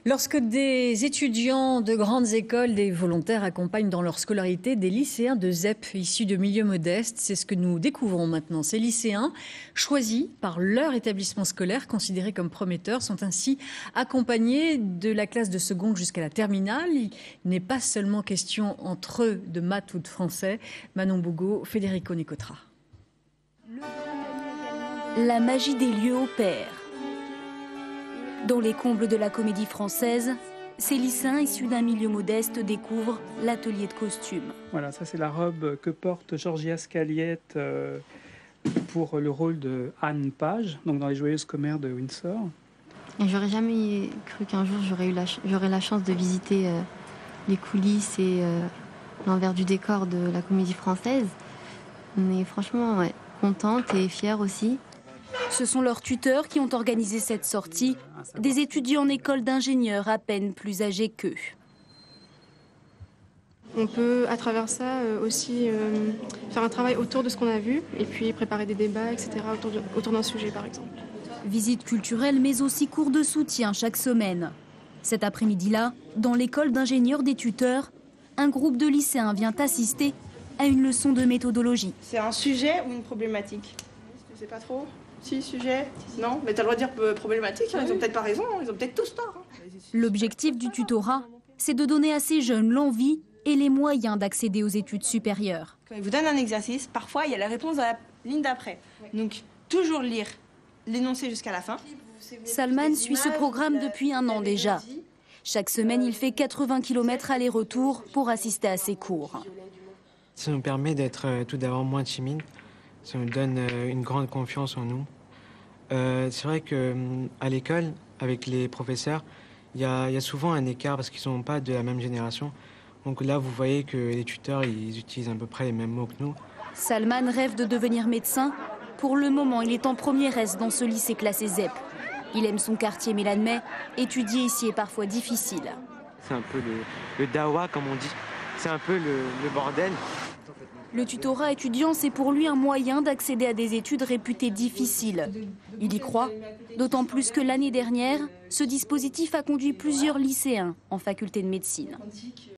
Lorsque des étudiants de grandes écoles, des volontaires accompagnent dans leur scolarité des lycéens de ZEP issus de milieux modestes, c'est ce que nous découvrons maintenant. Ces lycéens, choisis par leur établissement scolaire, considérés comme prometteurs, sont ainsi accompagnés de la classe de seconde jusqu'à la terminale. Il n'est pas seulement question entre eux de maths ou de français. Manon Bougot, Federico Nicotra. La magie des lieux opère. Dans les combles de la Comédie Française, ces lycéens issus d'un milieu modeste découvrent l'atelier de costumes. Voilà, ça c'est la robe que porte Georgia Scaliette pour le rôle de Anne Page, donc dans Les Joyeuses Commères de Windsor. J'aurais jamais cru qu'un jour j'aurais la chance de visiter les coulisses et l'envers du décor de la Comédie Française. Mais franchement, ouais, contente et fière aussi. Ce sont leurs tuteurs qui ont organisé cette sortie, des étudiants en école d'ingénieurs à peine plus âgés qu'eux. On peut, à travers ça, aussi faire un travail autour de ce qu'on a vu et puis préparer des débats, etc., autour d'un sujet, par exemple. Visite culturelle, mais aussi cours de soutien chaque semaine. Cet après-midi-là, dans l'école d'ingénieurs des tuteurs, un groupe de lycéens vient assister à une leçon de méthodologie. C'est un sujet ou une problématique? Je sais pas trop. Si, sujet? Non, mais t'as le droit de dire problématique, hein. Ils ont peut-être pas raison, hein. Ils ont peut-être tous tort. Hein. L'objectif du tutorat, c'est de donner à ces jeunes l'envie et les moyens d'accéder aux études supérieures. Quand ils vous donnent un exercice, parfois il y a la réponse dans la ligne d'après. Donc toujours lire l'énoncé jusqu'à la fin. Salman suit ce programme depuis 1 an déjà. Chaque semaine, il fait 80 km aller-retour pour assister à ses cours. Ça nous permet d'être tout d'abord moins timide. Ça nous donne une grande confiance en nous. C'est vrai qu'à l'école, avec les professeurs, il y a souvent un écart parce qu'ils ne sont pas de la même génération. Donc là, vous voyez que les tuteurs, ils utilisent à peu près les mêmes mots que nous. Salman rêve de devenir médecin. Pour le moment, il est en première S dans ce lycée classé ZEP. Il aime son quartier, mais l'admet, étudier ici est parfois difficile. C'est un peu le dawa, comme on dit. C'est un peu le bordel. Le tutorat étudiant, c'est pour lui un moyen d'accéder à des études réputées difficiles. Il y croit, d'autant plus que l'année dernière, ce dispositif a conduit plusieurs lycéens en faculté de médecine.